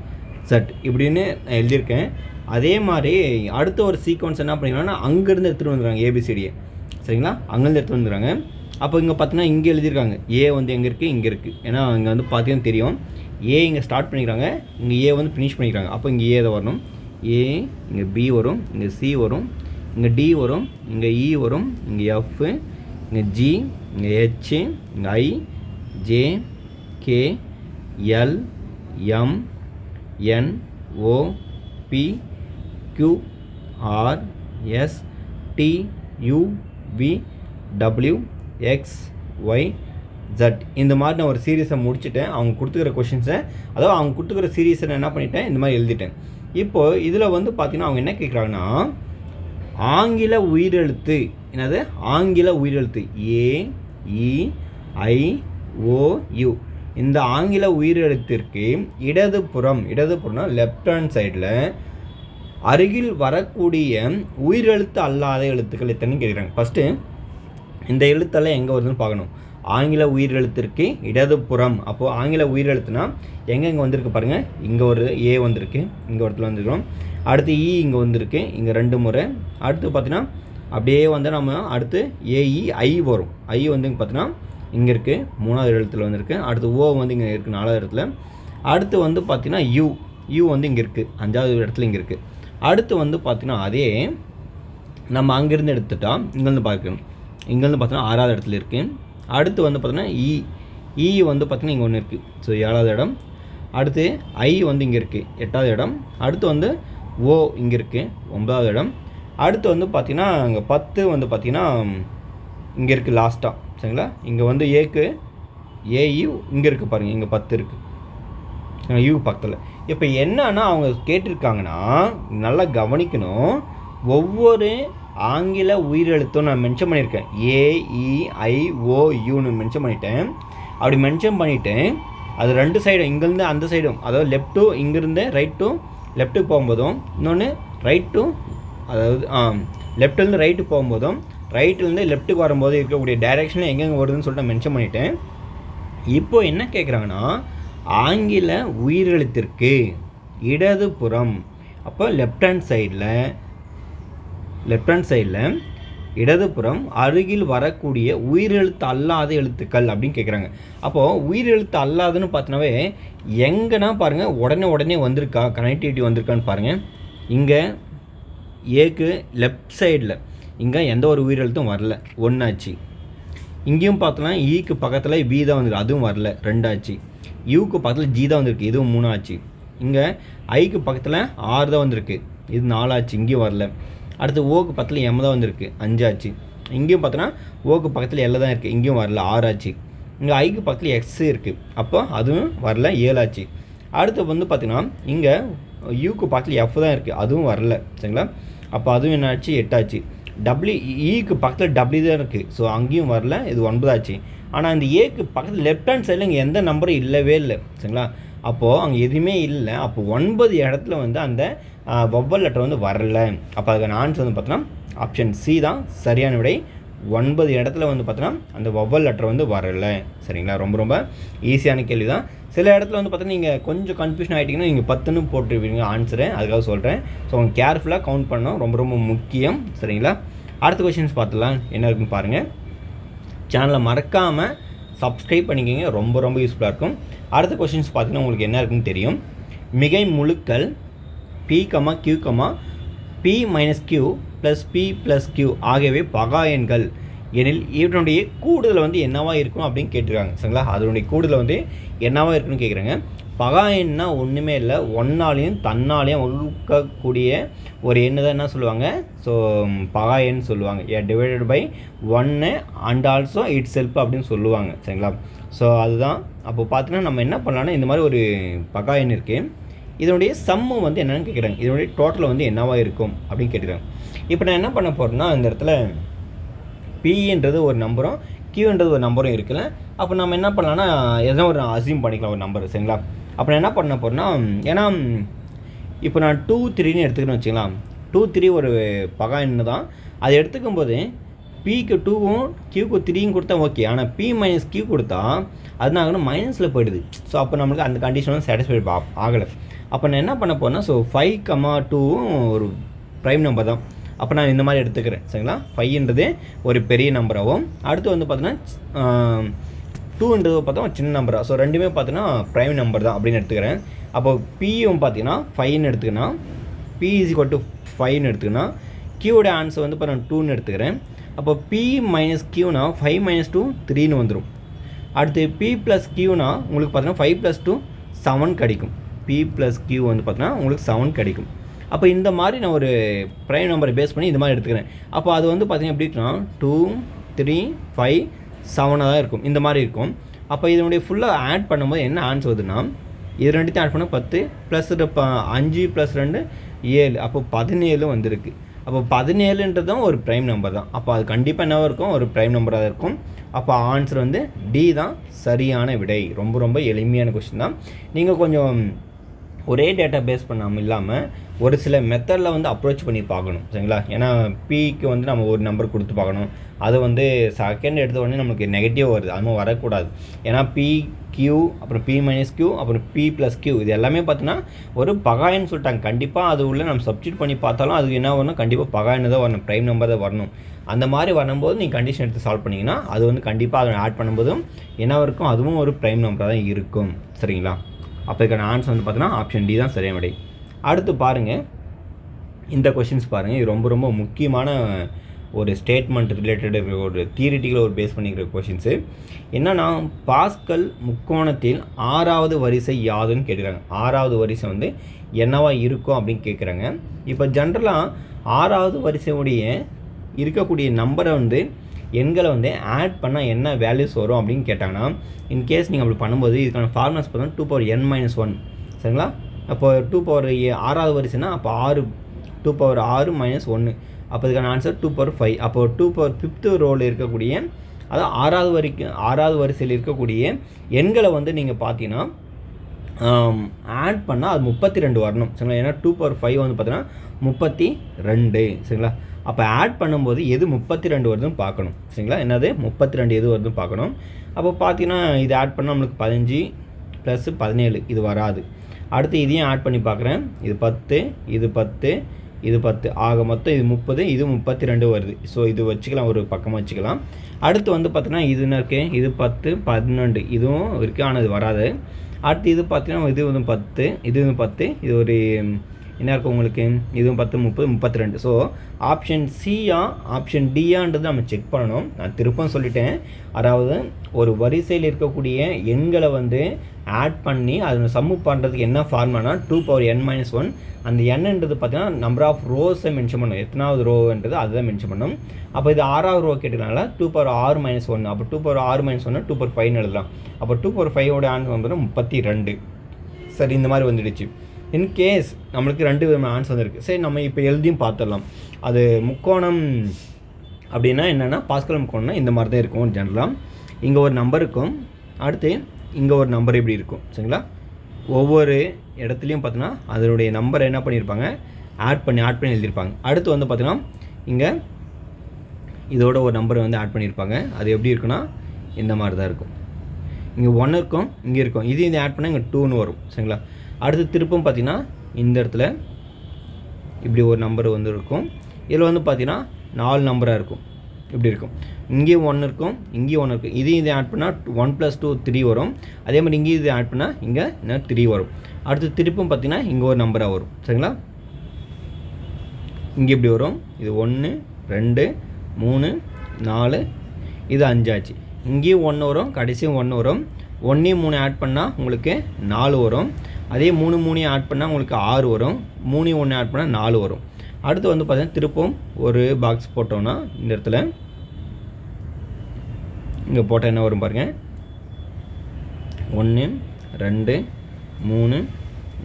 Z இப்படின்னு எழுதியிருக்கேன். அதே மாதிரி அடுத்த ஒரு சீக்வன்ஸ் என்ன பண்ணிக்கிறாங்கன்னா அங்கேருந்து எடுத்துகிட்டு வந்துடுறாங்க ஏபிசிடியை. சரிங்களா? அங்கேருந்து எடுத்துகிட்டு வந்துடுறாங்க. அப்போ இங்கே பார்த்தீங்கன்னா இங்கே எழுதியிருக்காங்க ஏ வந்து எங்கே இருக்குது, இங்கே இருக்குது. ஏன்னா இங்கே வந்து பார்த்தீங்கன்னா தெரியும் ஏ இங்கே ஸ்டார்ட் பண்ணிக்கிறாங்க, இங்கே ஏ வந்து ஃபினிஷ் பண்ணிக்கிறாங்க. அப்போ இங்கே ஏ தான் வரணும். ஏ, இங்கே பி வரும், இங்கே சி வரும், இங்கே டி வரும், இங்கே இ வரும், இங்கே எஃப், இங்கே ஜி, இங்கே ஹெச், இங்கே ஐ, J, K, L, M, N, O, B, Q R S T U V W X Y Z இந்த மாதிரி நான் ஒரு சீரீஸை முடிச்சுட்டேன். அவங்க கொடுத்துக்கிற கொஷின்ஸை, அதாவது அவங்க கொடுத்துக்கிற சீரீஸை நான் என்ன பண்ணிட்டேன், இந்த மாதிரி எழுதிட்டேன். இப்போது இதில் வந்து பார்த்திங்கன்னா அவங்க என்ன கேட்குறாங்கன்னா, ஆங்கில உயிரெழுத்து, என்னது ஆங்கில உயிரெழுத்து AEIOU, இந்த ஆங்கில உயிரெழுத்திற்கு இடதுபுறம்னா லெஃப்ட் ஹேண்ட் சைடில் அருகில் வரக்கூடிய உயிரெழுத்து அல்லாத எழுத்துக்கள் எத்தனைன்னு கேட்குறாங்க. ஃபஸ்ட்டு இந்த எழுத்தெல்லாம் எங்கே வருதுன்னு பார்க்கணும். ஆங்கில உயிரெழுத்திற்கு இடதுபுறம், அப்போது ஆங்கில உயிரெழுத்துனா எங்கெங்கே வந்திருக்கு பாருங்கள். இங்கே ஒரு ஏ வந்திருக்கு, இங்கே ஒரு இடத்துல வந்துருக்கோம். அடுத்து இ இங்கே வந்திருக்கு, இங்கே 2 முறை. அடுத்து பார்த்தீங்கன்னா அப்படியே வந்து நம்ம அடுத்து AEI வரும். ஐ வந்து இங்கே பார்த்தீங்கன்னா இங்கே இருக்குது, 3வது எழுத்தில் வந்திருக்கு. அடுத்து ஓ வந்து இங்கே இருக்குது, 4வது இடத்துல. அடுத்து வந்து பார்த்திங்கன்னா யூ வந்து இங்கே இருக்குது, 5வது இடத்துல இங்கே இருக்குது. அடுத்து வந்து பார்த்திங்கன்னா அதே நம்ம அங்கேருந்து எடுத்துட்டா இங்கேருந்து பார்க்கணும். இங்கேருந்து பார்த்தீங்கன்னா 6வது இடத்துல இருக்குது. அடுத்து வந்து பார்த்திங்கன்னா இ வந்து பார்த்திங்கன்னா இங்கே ஒன்று இருக்குது, ஸோ 7வது இடம். அடுத்து ஐ வந்து இங்கே இருக்குது, 8வது இடம். அடுத்து வந்து ஓ இங்கே இருக்குது, 9வது இடம். அடுத்து வந்து பார்த்திங்கன்னா இங்கே 10 வந்து பார்த்திங்கன்னா இங்கே இருக்குது லாஸ்ட்டாக, சரிங்களா. இங்கே வந்து AU இங்கே இருக்குது பாருங்கள், இங்கே 10 இருக்குது யூ பக்கத்தில். இப்போ என்னன்னா அவங்க கேட்டிருக்காங்கன்னா நல்லா கவனிக்கணும். ஒவ்வொரு ஆங்கில உயிரெழுத்தும் நான் மென்ஷன் பண்ணியிருக்கேன், AEIOUன்னு மென்ஷன் பண்ணிட்டேன். அப்படி மென்ஷன் பண்ணிவிட்டேன், அது 2 சைடும், இங்கேருந்து அந்த சைடும், அதாவது லெஃப்ட் டு இங்கேருந்து ரைட் டு லெஃப்ட்டுக்கு போகும்போதும், இன்னொன்று ரைட் டு, அதாவது லெஃப்ட்லேருந்து ரைட்டு போகும்போதும், ரைட்லேருந்து லெஃப்ட்டுக்கு வரும்போது இருக்கக்கூடிய டைரெக்ஷனில் எங்கெங்கே வருதுன்னு சொல்லிட்டு நான் மென்ஷன் பண்ணிட்டேன். இப்போ என்ன கேட்குறாங்கன்னா, ஆங்கில உயிரெழுத்திற்கு இடதுபுறம், அப்போ லெஃப்ட் ஹேண்ட் சைடில் இடதுபுறம் அருகில் வரக்கூடிய உயிரெழுத்து அல்லாத எழுத்துக்கள் அப்படின்னு கேட்குறாங்க. அப்போது உயிரெழுத்து அல்லாதுன்னு பார்த்தினாவே எங்கன்னா பாருங்கள், உடனே வந்திருக்கா, கனெக்டிவிட்டி வந்திருக்கான்னு பாருங்கள். இங்கே ஏக்கு லெஃப்ட் சைடில் இங்கே எந்த ஒரு உயிரெழுத்தும் வரல, 1 ஆச்சு. இங்கேயும் பார்த்தோன்னா ஈக்கு பக்கத்தில் வி தான் வந்திருக்கு, அதுவும் வரல, 2 ஆச்சு. யூக்கு பக்கத்தில் ஜி தான் வந்திருக்கு, இதுவும் 3 ஆச்சு. இங்கே ஐக்கு பக்கத்தில் 6 தான் வந்திருக்கு, இது 4 ஆச்சு, இங்கேயும் வரல. அடுத்து ஓக்கு பக்கத்தில் எம் தான் வந்திருக்கு, 5 ஆச்சு. இங்கேயும் பார்த்தோன்னா ஓக்கு பக்கத்தில் எல்ல தான் இருக்குது, இங்கேயும் வரல, 6 ஆச்சு. இங்கே ஐக்கு பக்கத்தில் எக்ஸ் இருக்குது, அப்போ அதுவும் வரல, 7 ஆச்சு. அடுத்து வந்து பார்த்திங்கன்னா இங்கே யூக்கு பக்கத்தில் எஃப் தான் இருக்குது, அதுவும் வரல, சரிங்களா. அப்போ அதுவும் என்ன ஆச்சு, 8 ஆச்சு. ஈக்கு பக்கத்தில் டபிள்யூ தான் இருக்குது, ஸோ அங்கேயும் வரல, இது 9 ஆச்சு. ஆனால் இந்த ஏக்கு பக்கத்தில் லெஃப்ட் ஹேண்ட் சைடில் இங்கே எந்த நம்பரும் இல்லவே இல்லை, சரிங்களா. அப்போது அங்கே எதுவுமே இல்லை. அப்போ 9 இடத்துல வந்து அந்த வவ்வல் லெட்டர் வந்து வரல. அப்போ அதுக்கான ஆன்சர் வந்து பார்த்தோன்னா ஆப்ஷன் சி தான் சரியான விடை. 9 இடத்துல வந்து பார்த்தோன்னா அந்த வவ்வல் லெட்டர் வந்து வரல, சரிங்களா. ரொம்ப ஈஸியான கேள்வி தான். சில இடத்துல வந்து பார்த்தீங்கன்னா நீங்கள் கொஞ்சம் கன்ஃபியூஷன் ஆகிட்டிங்கன்னா நீங்கள் 10ன்னு போட்டுருவீங்க ஆன்சரை, அதுக்காக சொல்கிறேன். ஸோ அவங்க கேர்ஃபுல்லாக கவுண்ட் பண்ணணும், ரொம்ப முக்கியம், சரிங்களா. அடுத்த கொஷின்ஸ் பார்த்துலாம் என்ன இருக்குன்னு பாருங்கள். சேனலை மறக்காமல் சப்ஸ்கிரைப் பண்ணிக்கோங்க, ரொம்ப யூஸ்ஃபுல்லாக இருக்கும். அடுத்த கொஷின்ஸ் பார்த்தீங்கன்னா உங்களுக்கு என்ன இருக்குன்னு தெரியும். மிகை முழுக்கள் P, Q, P - Q + P + Q ஆகியவை பகா எண்கள் எனில் இவனுடைய கூடுதல் வந்து என்னவா இருக்கும் அப்படின்னு கேட்டிருக்காங்க, சரிங்களா. அதனுடைய கூடுதல் வந்து என்னவா இருக்குன்னு கேட்குறாங்க. பகா எண்ணா ஒன்றுமே இல்லை, ஒன்னாலையும் தன்னாலையும் வகுக்கக்கூடிய ஒரு எண்ணு தான் என்ன சொல்லுவாங்க, ஸோ பகா எண் சொல்லுவாங்க. Divided by 1 and also itself அப்படின்னு சொல்லுவாங்க, சரிங்களா. ஸோ அதுதான். அப்போ பார்த்தீங்கன்னா நம்ம என்ன பண்ணலான்னா, இந்த மாதிரி ஒரு பகா எண் இருக்குது, இதனுடைய சம்மு வந்து என்னென்னு கேட்குறாங்க, இதனுடைய டோட்டல் வந்து என்னவா இருக்கும் அப்படின்னு கேட்குறாங்க. இப்போ நான் என்ன பண்ண போகிறேன்னா, இந்த இடத்துல Pன்றது ஒரு நம்பரும் Qன்றது ஒரு நம்பரும் இருக்குல்ல. அப்போ நம்ம என்ன பண்ணலான்னா, எதனா ஒரு அசியூம் பண்ணிக்கலாம் ஒரு நம்பர், சரிங்களா. அப்போ நான் என்ன பண்ண போகிறேன்னா, ஏன்னா இப்போ நான் 2, 3ன்னு எடுத்துக்கணும்னு வச்சுக்கலாம். 2, 3 ஒரு பகா எண்ணு தான். அதை எடுத்துக்கும் போது Pக்கு 2வும் Qக்கு 3யும் கொடுத்தா ஓகே. ஆனால் P - Q கொடுத்தா அது ஆகணும் மைனஸில் போயிடுது. ஸோ அப்போ நம்மளுக்கு அந்த கண்டிஷனும் சாட்டிஸ்ஃபைட் ஆகலை. அப்போ நான் என்ன பண்ண போகிறேன்னா, ஸோ 5, 2வும் ஒரு ப்ரைம் நம்பர் தான். அப்போ நான் இந்த மாதிரி எடுத்துக்கிறேன், சரிங்களா. 5ன்றது ஒரு பெரிய நம்பராகவும், அடுத்து வந்து பார்த்தீங்கன்னா 2ன்றது பார்த்தா சின்ன நம்பராக, ஸோ ரெண்டுமே பார்த்தீங்கன்னா ப்ரைம் நம்பர் தான் அப்படின்னு எடுத்துக்கிறேன். அப்போ Pயும் பார்த்தீங்கன்னா 5ன்னு எடுத்துக்கினா, P = 5ன்னு எடுத்துக்கினா, Qவோட ஆன்சர் வந்து இப்போ நான் 2ன்னு எடுத்துக்கிறேன். அப்போ P - Qனா 5 - 2 3ன்னு வந்துடும். அடுத்து P + Qனா உங்களுக்கு பார்த்தீங்கன்னா 5 + 2 7 கிடைக்கும். P + Q வந்து பார்த்தீங்கன்னா உங்களுக்கு 7 கிடைக்கும். அப்போ இந்த மாதிரி நான் ஒரு ப்ரைம் நம்பரை பேஸ் பண்ணி இந்த மாதிரி எடுத்துக்கிறேன். அப்போ அது வந்து பார்த்திங்கன்னா எப்படின்னா 2 3 5 7 தான் இருக்கும், இந்த மாதிரி இருக்கும். அப்போ இதனுடைய ஃபுல்லாக ஆட் பண்ணும்போது என்ன ஆன்சர் வருதுன்னா, இது ரெண்டுத்தையும் ஆட் பண்ணால் 10 ப்ளஸ் 5 ப்ளஸ் 2 7, அப்போ 17 வந்திருக்கு. அப்போ 17ன்றதும் ஒரு ப்ரைம் நம்பர் தான். அப்போ அது கண்டிப்பாக என்னவாக இருக்கும், ஒரு ப்ரைம் நம்பராக தான் இருக்கும். அப்போ ஆன்சர் வந்து டி தான் சரியான விடை. ரொம்ப ரொம்ப எளிமையான கொஸ்டின் தான். நீங்கள் கொஞ்சம் ஒரே டேட்டா பேஸ் பண்ணாமல் இல்லாமல் ஒரு சில மெத்தடில் வந்து அப்ரோச் பண்ணி பார்க்கணும், சரிங்களா? ஏன்னா பிக்கு வந்து நம்ம ஒரு நம்பர் கொடுத்து பார்க்கணும். அது வந்து செகண்ட் எடுத்த உடனே நமக்கு நெகட்டிவ் வருது, அதுவும் வரக்கூடாது. ஏன்னா பி கியூ, அப்புறம் பி மைனஸ் கியூ, அப்புறம் பி ப்ளஸ் கியூ, இது எல்லாமே பார்த்தீங்கன்னா ஒரு பகாயின்னு சொல்லிட்டாங்க. கண்டிப்பாக அது உள்ள நம்ம சப்ஸ்டியூட் பண்ணி பார்த்தாலும் அது என்ன வரணும், கண்டிப்பாக பகாயின்னு தான் வரணும், ப்ரைம் நம்பர் தான் வரணும். அந்த மாதிரி வரும்போது நீங்கள் கண்டிஷன் எடுத்து சால்வ் பண்ணிங்கன்னா அது வந்து கண்டிப்பாக அதை ஆட் பண்ணும்போதும் என்ன இருக்கும், அதுவும் ஒரு ப்ரைம் நம்பராக தான் இருக்கும், சரிங்களா? அப்போ இதுக்கான ஆன்சர் வந்து பார்த்தீங்கன்னா ஆப்ஷன் டி தான் சரியான விடை. அடுத்து பாருங்கள், இந்த கொஷின்ஸ் பாருங்கள். இது ரொம்ப ரொம்ப முக்கியமான ஒரு ஸ்டேட்மெண்ட் ரிலேட்டட் ஒரு தியரிட்டிக்கல் ஒரு பேஸ் பண்ணிக்கிற கொஷின்ஸு. என்னன்னா, பாஸ்கல் முக்கோணத்தில் 6வது வரிசை யாதுன்னு கேட்குறாங்க. 6வது வரிசை வந்து என்னவா இருக்கும் அப்படின்னு கேட்குறாங்க. இப்போ ஜென்ரலாக 6வது வரிசையுடைய இருக்கக்கூடிய நம்பரை வந்து எண்களை வந்து ஆட் பண்ணால் என்ன வேல்யூஸ் வரும் அப்படின்னு கேட்டாங்கன்னா, இன்கேஸ் நீங்கள் அப்படி பண்ணும்போது இதுக்கான ஃபார்முலாஸ் பார்த்தா 2n-1, சரிங்களா? அப்போ 6வது வரிசைனா அப்போ 6 2 - 1, அப்போ இதுக்கான ஆன்சர் 2/5. அப்போ 5th ரோவில் இருக்கக்கூடிய, அதாவது 6வது வரிசையில் இருக்கக்கூடிய எண்களை வந்து நீங்கள் பார்த்தீங்கன்னா ஆட் பண்ணால் அது 32 வரணும், சரிங்களா? ஏன்னா 2/5 வந்து பார்த்தீங்கன்னா 32, சரிங்களா? அப்போ ஆட் பண்ணும்போது எது 32 வருதுன்னு பார்க்கணும், சரிங்களா? என்னது 32 எது வருதுன்னு பார்க்கணும். அப்போ பார்த்தீங்கன்னா இது ஆட் பண்ணால் நம்மளுக்கு 15 + 17 இது வராது. அடுத்து இதையும் ஆட் பண்ணி பார்க்குறேன். இது 10, இது 10, இது 10, ஆக மொத்தம் இது 30, இது 32 வருது. ஸோ இது வச்சுக்கலாம், ஒரு பக்கமாக வச்சுக்கலாம். அடுத்து வந்து பார்த்தீங்கன்னா இது என்ன இருக்குது, இது 10 12 இதுவும் இருக்குது, ஆனால் இது வராது. அடுத்து இது பார்த்தீங்கன்னா இது வந்து 10, இது வந்து 10, இது ஒரு என்ன இருக்கும் உங்களுக்கு, இதுவும் 10 30 32. ஸோ ஆப்ஷன் சியா ஆப்ஷன் டியான்றது நம்ம செக் பண்ணணும். நான் திருப்பம் சொல்லிட்டேன். அதாவது ஒரு வரிசையில் இருக்கக்கூடிய எண்களை வந்து ஆட் பண்ணி அதை சம்மு பண்ணுறதுக்கு என்ன ஃபார்முலானா 2n-1. அந்த எண்ன்றது பார்த்தீங்கன்னா நம்பர் ஆஃப் ரோஸை மென்ஷன் பண்ணணும், எத்தனாவது ரோன்றது அதுதான் மென்ஷன் பண்ணணும். அப்போ இது 6வது ரோ கேட்டதுனால 2r-1, அப்போ 2r-1 2/5 எழுதலாம். அப்போ 2/5 ஆன்சர் வந்து 32. சரி, இந்த மாதிரி வந்துடுச்சு. இன்கேஸ் நம்மளுக்கு 2 விதமான ஆன்சர் வந்துருக்கு. சரி, நம்ம இப்போ எழுதியும் பார்த்துடலாம். அது முக்கோணம் அப்படின்னா என்னென்னா, பாஸ்கல் முக்கோணம்னா இந்த மாதிரி தான் இருக்கும் ஜென்ரலாக. இங்கே ஒரு நம்பர் இருக்கும், அடுத்து இங்கே ஒரு நம்பர் இப்படி இருக்கும், சரிங்களா? ஒவ்வொரு இடத்துலையும் பார்த்தீங்கன்னா அதனுடைய நம்பரை என்ன பண்ணியிருப்பாங்க, ஆட் பண்ணி எழுதியிருப்பாங்க. அடுத்து வந்து பார்த்தீங்கன்னா இங்கே இதோட ஒரு நம்பரை வந்து ஆட் பண்ணியிருப்பாங்க. அது எப்படி இருக்குன்னா இந்த மாதிரி தான் இருக்கும். இங்கே 1 இருக்கும், இங்கே இருக்கும், இது ஆட் பண்ணால் இங்கே 2ன்னு வரும், சரிங்களா? அடுத்து திருப்பும் பார்த்தீங்கன்னா இந்த இடத்துல இப்படி ஒரு நம்பர் வந்து இருக்கும். இதில் வந்து பார்த்தீங்கன்னா 4 நம்பராக இருக்கும், இப்படி இருக்கும். இங்கேயும் 1 இருக்கும், இங்கேயும் 1 இருக்கும். இது ஆட் பண்ணால் 1 + 2 3 வரும். அதே மாதிரி இங்கேயும் இது ஆட் பண்ணால் இங்கே என்ன 3 வரும். அடுத்து திருப்பும் பார்த்தீங்கன்னா இங்கே ஒரு நம்பராக வரும், சரிங்களா? இங்கே இப்படி வரும். இது 1 2 3 4, இது 5 ஆச்சு. இங்கேயும் 1 வரும், கடைசியும் 1 வரும். 1 3 ஆட் பண்ணால் உங்களுக்கு 4 வரும். அதே 3 3 ஆட் பண்ணால் உங்களுக்கு 6 வரும். 3 1 ஆட் பண்ணால் 4 வரும். அடுத்து வந்து பார்த்தீங்கன்னா திருப்பம் ஒரு பாக்ஸ் போட்டோம்னா இந்த இடத்துல இங்கே போட்டால் என்ன வரும் பாருங்கள், 1 2 3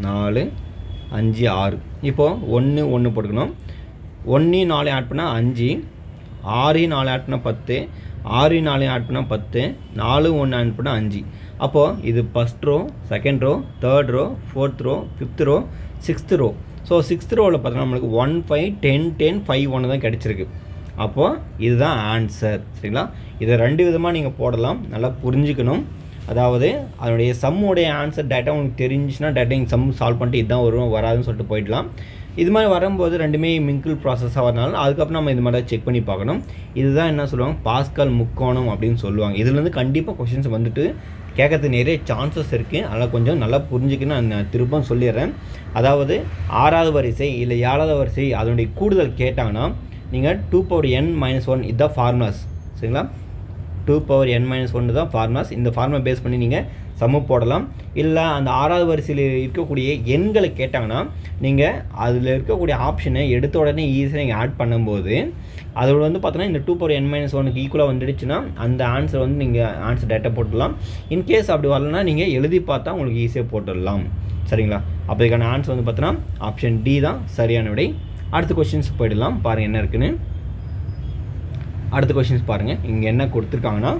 4 5 6. இப்போது 1 1 போட்டுக்கணும். 1 4 ஆட் பண்ணால் 5, 6 4 ஆட் பண்ணால் 10, 6 4 ஆட் பண்ணால் 10, 4 1 ஆட் பண்ணால் 5. அப்போது இது first row, second row, third row, fourth row, fifth row, sixth row. So sixth ரோவில் பார்த்தீங்கன்னா நம்மளுக்கு 1 5 10 10 5 1 தான் கிடச்சிருக்கு. அப்போது இதுதான் ஆன்சர், சரிங்களா? இதை 2 விதமாக நீங்கள் போடலாம், நல்லா புரிஞ்சுக்கணும். அதாவது அதனுடைய சம்முடைய ஆன்சர் டேட்டா உங்களுக்கு தெரிஞ்சிச்சுன்னா டேட்டா நீங்கள் சம் சால்வ் பண்ணிட்டு இதுதான் வரும் வராதுன்னு சொல்லிட்டு போயிடலாம். இது மாதிரி வரும்போது ரெண்டுமே மிங்கிள் ப்ராசஸாக வரனால அதுக்கப்புறம் நம்ம இது மாதிரி செக் பண்ணி பார்க்கணும். இதுதான் என்ன சொல்லுவாங்க, பாஸ்கல் முக்கோணம் அப்படின்னு சொல்லுவாங்க. இதுலேருந்து கண்டிப்பாக கொஷின்ஸ் வந்துட்டு கேட்கறதுக்கு நிறைய சான்சஸ் இருக்குது. அதனால் கொஞ்சம் நல்லா புரிஞ்சுக்கணும். நான் திரும்பவும் சொல்லிடுறேன். அதாவது 6வது வரிசை இல்லை 7வது வரிசை அதனுடைய கூடுதல் கேட்டாங்கன்னா நீங்கள் 2n-1 இதுதான் ஃபார்முலாஸ், சரிங்களா? 2n-1 தான் ஃபார்முலாஸ். இந்த ஃபார்முலா பேஸ் பண்ணி நீங்கள் சம்மு போடலாம். இல்லை அந்த 6வது வரிசையில் இருக்கக்கூடிய எண்களை கேட்டாங்கன்னா நீங்கள் அதில் இருக்கக்கூடிய ஆப்ஷனை எடுத்த உடனே ஈஸியாக நீங்கள் ஆட் பண்ணும்போது அதோட வந்து பார்த்தோன்னா இந்த 2n-1 ஈக்குவலாக வந்துடுச்சுன்னா அந்த ஆன்சர் வந்து நீங்கள் ஆன்சர் டேட்டா போட்டுடலாம். இன்கேஸ் அப்படி வரலன்னா நீங்கள் எழுதி பார்த்தா உங்களுக்கு ஈஸியாக போட்டுடலாம். சரிங்களா? அப்போ இதுக்கான ஆன்சர் வந்து பார்த்தோன்னா ஆப்ஷன் டி தான் சரியான விடை. அடுத்த கொஸ்டின்ஸ் போயிடலாம். பாருங்கள் என்ன இருக்குன்னு. அடுத்த கொஸ்டின்ஸ் பாருங்கள். இங்கே என்ன கொடுத்துருக்காங்கன்னா,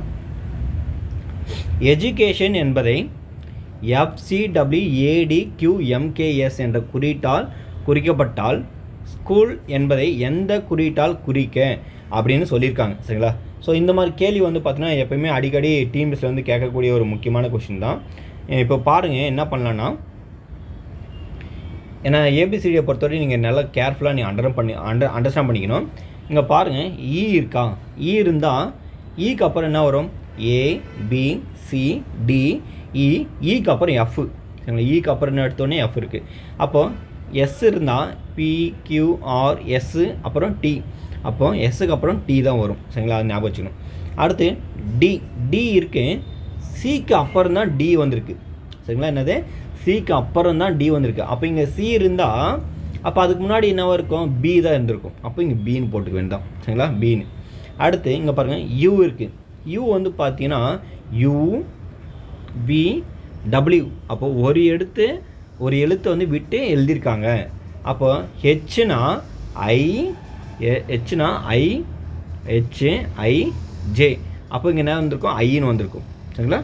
எஜுகேஷன் என்பதை FCWADQMKS என்ற குறியீட்டால் குறிக்கப்பட்டால் ஸ்கூல் என்பதை எந்த குறியீட்டால் குறிக்க அப்படின்னு சொல்லியிருக்காங்க. சரிங்களா? ஸோ இந்த மாதிரி கேள்வி வந்து பார்த்தீங்கன்னா எப்போயுமே அடிக்கடி டீம்ஸில் வந்து கேட்கக்கூடிய ஒரு முக்கியமான கொஸ்டின் தான். இப்போ பாருங்கள் என்ன பண்ணலான்னா, ஏன்னா ஏபிசிடியை பொறுத்தவரை நீங்கள் நல்லா கேர்ஃபுல்லாக நீங்கள் அண்டர்ஸ்டாண்ட் பண்ணிக்கணும். இங்கே பாருங்கள் இ இருக்கா? இ இருந்தால் ஈக்கு அப்புறம் என்ன வரும்? ABCDE. ஈக்கு அப்புறம் எஃப். சரிங்களா? ஈக்கு அப்புறம் என்ன எடுத்தோடனே எஃப் இருக்குது. அப்போது எஸ் இருந்தால் PQRS அப்புறம் T. அப்போது எஸ்ஸுக்கு அப்புறம் T தான் வரும். சரிங்களா? அது ஞாபகம் வச்சுக்கணும். அடுத்து டி இருக்குது. சிக்கு அப்புறம் தான் டி வந்திருக்கு. சரிங்களா? என்னது? சிக்கு அப்புறம் தான் டி வந்திருக்கு. அப்போ இங்கே சி இருந்தால் அப்போ அதுக்கு முன்னாடி என்னவா இருக்கும்? பி தான் இருந்திருக்கும். அப்போ இங்கே பின்னு போட்டுக்க வேண்டாம். சரிங்களா? பின்னு. அடுத்து இங்கே பாருங்கள் யூ இருக்குது. யூ வந்து பார்த்தீங்கன்னா UVW. அப்போது ஒரு எழுத்து வந்து விட்டு எழுதியிருக்காங்க. அப்போ ஹெச்னா HIJ. அப்போ இங்கே என்ன வந்திருக்கும்? ஐன்னு வந்திருக்கும். சரிங்களா?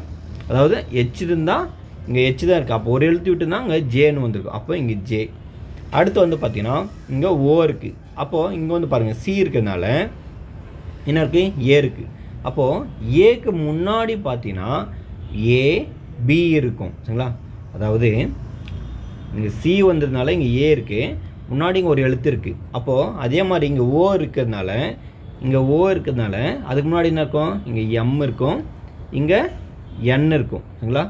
அதாவது ஹெச் இருந்தால் இங்கே ஹெச் தான் இருக்குது. அப்போ ஒரு எழுத்து விட்டுனா இங்கே ஜேன்னு வந்திருக்கும். அப்போ இங்கே ஜே. அடுத்து வந்து பார்த்தீங்கன்னா இங்கே ஓ இருக்குது. அப்போது இங்கே வந்து பாருங்கள் சி இருக்கிறதுனால என்ன இருக்குது? ஏ இருக்குது. அப்போது ஏக்கு முன்னாடி பார்த்தீங்கன்னா AB இருக்கும். சரிங்களா? அதாவது இங்கே சி வந்ததுனால இங்கே ஏ இருக்குது. முன்னாடி இங்கே ஒரு எழுத்து இருக்குது. அப்போது அதே மாதிரி இங்கே ஓ இருக்கிறதுனால அதுக்கு முன்னாடி என்ன இருக்கும்? இங்கே எம் இருக்கும், இங்கே என் இருக்கும். சரிங்களா?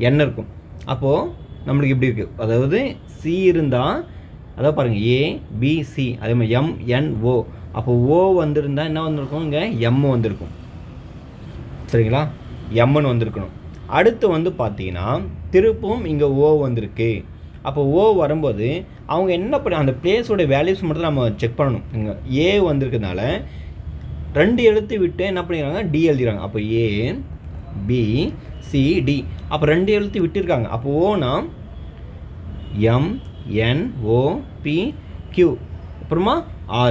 என் இருக்கும். அப்போது நம்மளுக்கு இப்படி இருக்குது. அதாவது சி இருந்தால் அதாவது பாருங்கள் ABC, அதே மாதிரி MNO. அப்போ ஓ வந்திருந்தால் என்ன வந்திருக்கும்? இங்கே எம் வந்திருக்கும். சரிங்களா? எம்னு வந்திருக்கணும். அடுத்து வந்து பார்த்தீங்கன்னா திருப்பும் இங்கே ஓ வந்திருக்கு. அப்போ ஓ வரும்போது அவங்க என்ன பண்ண அந்த பிளேஸோட வேல்யூஸ் மட்டும் நம்ம செக் பண்ணணும். இங்கே ஏ வந்திருக்கிறதுனால 2 எழுத்து விட்டு என்ன பண்ணிடுறாங்க? டி எழுதிடுறாங்க. அப்போ ABCD. அப்போ 2 எழுத்து விட்டுருக்காங்க. அப்போ ஓனா MNOPQ அப்புறமா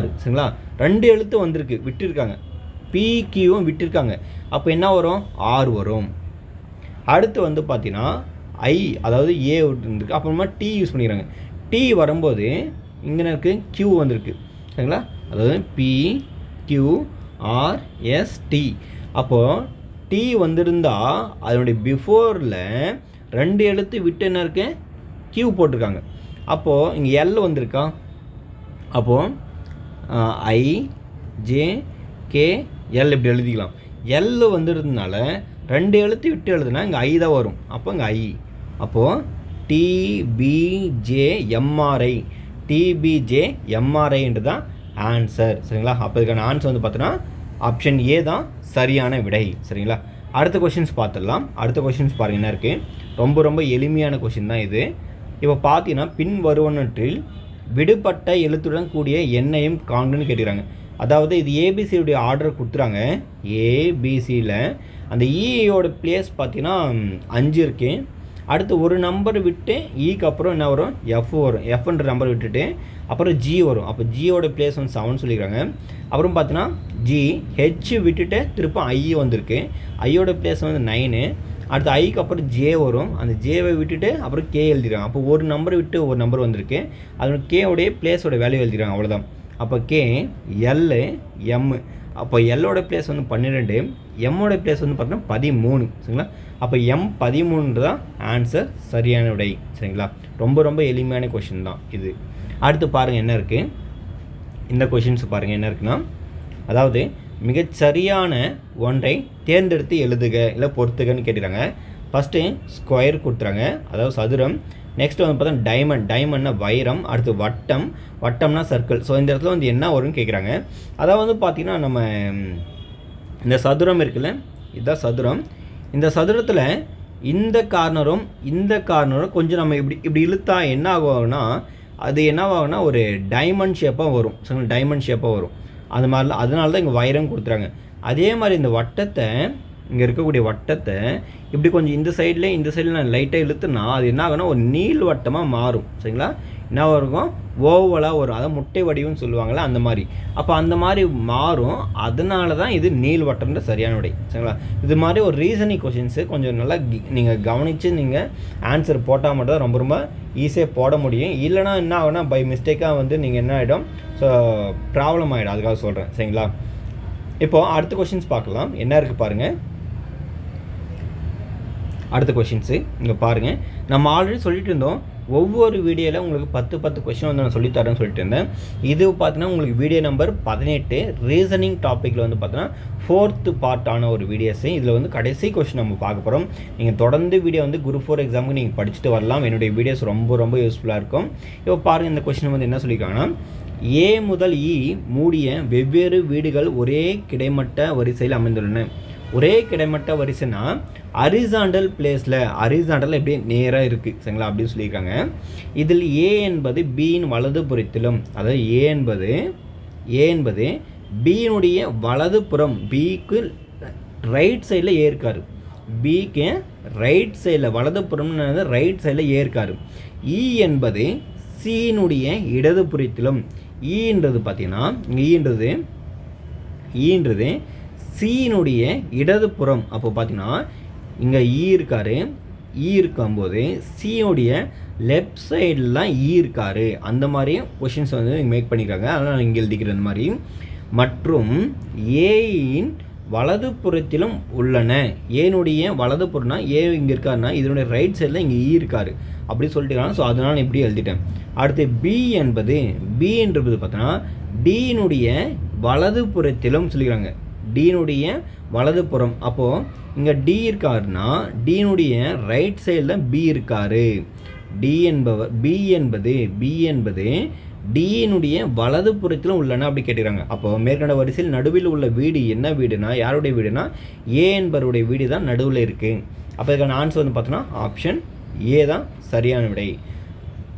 R. சரிங்களா? 2 எழுத்து வந்திருக்கு, விட்டுருக்காங்க. PQவும் விட்டுருக்காங்க. அப்போ என்ன வரும்? R வரும். அடுத்து வந்து பார்த்தீங்கன்னா ஐ, அதாவது ஏ விட்டுருக்கு. அப்புறமா T யூஸ் பண்ணிக்கிறாங்க. T வரும்போது இங்கே இருக்குது Q வந்திருக்கு. சரிங்களா? அதாவது PQRST. அப்போது T வந்திருந்தால் அதனுடைய பிஃபோரில் 2 எழுத்து விட்டு என்ன இருக்குது? Q போட்டிருக்காங்க. அப்போது இங்கே L வந்திருக்கா? அப்போது IJKL இப்படி எழுதிக்கலாம். L வந்துருந்தனால 2 எழுத்து விட்டு எழுதுனா இங்கே ஐ தான் வரும். அப்போ இங்கே ஐ. அப்போது TBJMRI தான் ஆன்சர். சரிங்களா? அப்போ இதுக்கான ஆன்சர் வந்து பார்த்தோன்னா ஆப்ஷன் ஏ தான் சரியான விடை. சரிங்களா? அடுத்த கொஷின்ஸ் பார்த்துடலாம். அடுத்த கொஷின்ஸ் பாருங்கள் என்ன இருக்குது. ரொம்ப எளிமையான கொஷின் தான் இது. இப்போ பார்த்தீங்கன்னா பின் வருவனற்றில் விடுபட்ட எழுத்துடன் கூடிய எண்ணையும் காண்கன்னு கேட்டுக்கிறாங்க. அதாவது இது ஏபிசியுடைய ஆர்டர் கொடுத்துறாங்க. ஏபிசியில் அந்த ஈயோட பிளேஸ் பார்த்தீங்கன்னா 5 இருக்குது. அடுத்து ஒரு நம்பர் விட்டு ஈக்கு அப்புறம் என்ன வரும்? எஃப் வரும். எஃப்ன்ற நம்பர் விட்டுட்டு அப்புறம் ஜி வரும். அப்போ ஜியோட பிளேஸ் வந்து 7 சொல்லிக்கிறாங்க. அப்புறம் பார்த்தீங்கன்னா ஹெச் விட்டுட்டு திருப்ப ஐ வந்திருக்கு. ஐயோட பிளேஸ் வந்து 9. அடுத்து ஐக்கு அப்புறம் ஜே வரும். அந்த ஜேவை விட்டுட்டு அப்புறம் கே எழுதிடுறாங்க. அப்போ ஒரு நம்பர் விட்டு ஒரு நம்பர் வந்திருக்கு. அதோட கேவுடைய பிளேஸோட வேல்யூ எழுதிடுறாங்க. அவ்வளோதான். அப்போ கே எல் எம். அப்போ எல்லோட பிளேஸ் வந்து 12, எம்மோட பிளேஸ் வந்து பார்த்தீங்கன்னா 13. சரிங்களா? அப்போ M13 தான் ஆன்சர் சரியான விடை. சரிங்களா? ரொம்ப எளிமையான கொஷின் தான் இது. அடுத்து பாருங்கள் என்ன இருக்குது. இந்த கொஷின்ஸ் பாருங்கள் என்ன இருக்குன்னா, அதாவது மிகச்சரியான ஒன்றை தேர்ந்தெடுத்து எழுதுக இல்லை பொறுத்துகன்னு கேட்டுக்கிறாங்க. ஃபஸ்ட்டு ஸ்கொயர் கொடுத்துறாங்க, அதாவது சதுரம். நெக்ஸ்ட் வந்து பார்த்தா டைமண்ட்னா வைரம். அடுத்து வட்டம்னா சர்க்கிள். ஸோ இந்த இடத்துல வந்து என்ன வரும்னு கேட்குறாங்க. அதாவது வந்து பார்த்திங்கன்னா நம்ம இந்த சதுரம் இருக்குல்ல, இதுதான் சதுரம். இந்த சதுரத்தில் இந்த கார்னரும் கொஞ்சம் நம்ம இப்படி இழுத்தா என்ன ஆகும்னா அது என்னவாகும்னா ஒரு டைமண்ட் ஷேப்பாக வரும். சரிங்களா, டைமண்ட் ஷேப்பாக வரும். அது மாதிரிலாம் அதனால தான் இங்கே வைரம் கொடுத்துறாங்க. அதே மாதிரி இந்த வட்டத்தை இங்கே இருக்கக்கூடிய வட்டத்தை இப்படி கொஞ்சம் இந்த சைடில் நான் லைட்டாக இழுத்துனா அது என்ன ஆகும்னா ஒரு நீள் வட்டமாக மாறும். சரிங்களா, என்ன இருக்கும், ஓவலாக வரும். அதான் முட்டை வடிவுன்னு சொல்லுவாங்களே அந்த மாதிரி. அப்போ அந்த மாதிரி மாறும். அதனால தான் இது நீள் வட்டம்ன்ற சரியான விடை. சரிங்களா, இது மாதிரி ஒரு ரீசனிங் கொஷின்ஸு கொஞ்சம் நல்லா நீங்கள் கவனித்து நீங்கள் ஆன்சர் போட்டால் மட்டும் தான் ரொம்ப ஈஸியாக போட முடியும். இல்லைனா என்ன ஆகுனா பை மிஸ்டேக்காக வந்து நீங்கள் என்ன ஆகிடும், ஸோ ப்ராப்ளம் ஆகிடும். அதுக்காக சொல்கிறேன். சரிங்களா, இப்போது அடுத்த கொஷின்ஸ் பார்க்கலாம். என்ன இருக்குது பாருங்கள். அடுத்த கொஷின்ஸு இங்கே பாருங்கள். நம்ம ஆல்ரெடி சொல்லிட்டு இருந்தோம் ஒவ்வொரு வீடியோவில் உங்களுக்கு 10 கொஷின் வந்து நான் சொல்லித்தரேன்னு சொல்லிட்டு இருந்தேன். இது பார்த்தீங்கன்னா உங்களுக்கு வீடியோ நம்பர் 18 ரீசனிங் டாப்பிக்கில் வந்து பார்த்தீங்கன்னா 4th பார்ட்டான ஒரு வீடியோஸு. இதில் வந்து கடைசி கொஷின் நம்ம பார்க்க போகிறோம். நீங்கள் தொடர்ந்து வீடியோ வந்து குரூப் 4 எக்ஸாமுக்கு நீங்கள் படிச்சுட்டு வரலாம். என்னுடைய வீடியோஸ் ரொம்ப யூஸ்ஃபுல்லாக இருக்கும். இப்போ பாருங்கள், இந்த கொஷின் வந்து என்ன சொல்லியிருக்காங்கன்னா, A முதல் E மூடிய வெவ்வேறு வீடுகள் ஒரே கிடைமட்ட வரிசையில் அமைந்துள்ளன. ஒரே கிடைமட்ட வரிசைனா ஹரிசாண்டல் பிளேஸில், ஹரிசாண்டல் எப்படி நேராக இருக்குது. சரிங்களா, அப்படின்னு சொல்லியிருக்காங்க. இதில் A என்பது Bயின் வலது புறத்திலும், அதாவது A என்பது Bயினுடைய வலது புறம், Bக்கு ரைட் சைடில் A இருக்கார். Bக்கு ரைட் சைடில் வலது புறம்னு ரைட் சைடில் A இருக்கார். E என்பது Cயினுடைய இடது புறத்திலும், ஈன்றது பார்த்தீங்கன்னா ஈன்றது Cயினுடைய இடது புறம். அப்போ பார்த்தீங்கன்னா இங்கே E இருக்கார். E இருக்கும்போது Cயோடைய லெஃப்ட் சைடில் தான் E இருக்கார். அந்த மாதிரியும் கொஷின்ஸ் வந்து மேக் பண்ணியிருக்காங்க. அதனால் நான் இங்கே எழுதிக்கிற இந்த மாதிரி. மற்றும் ஏயின் வலது புறத்திலும் உள்ளன. ஏனுடைய வலது புறம்னா A இங்கே இருக்காருன்னா இதனுடைய ரைட் சைடில் இங்கே E இருக்கார் அப்படி சொல்லிட்டுருக்காங்க. ஸோ அதனால் நான் இப்படி எழுதிட்டேன். அடுத்து Bன்றது பார்த்தோன்னா Dயினுடைய வலது புறத்திலும் சொல்லிக்கிறாங்க. Dயினுடைய வலது புறம். அப்போது இங்கே D இருக்காருன்னா Dயினுடைய ரைட் சைடில் தான் B இருக்கார். B என்பது Dயினுடைய வலது புறத்திலும் உள்ளன அப்படி கேட்டுக்கிறாங்க. அப்போது மேற்கண்ட வரிசையில் நடுவில் உள்ள வீடு என்ன வீடுனா, யாருடைய வீடுனா A என்பவருடைய வீடு தான் நடுவில் இருக்குது. அப்போ இதுக்கான ஆன்சர் வந்து பார்த்தோன்னா ஆப்ஷன் A தான் சரியான விடை.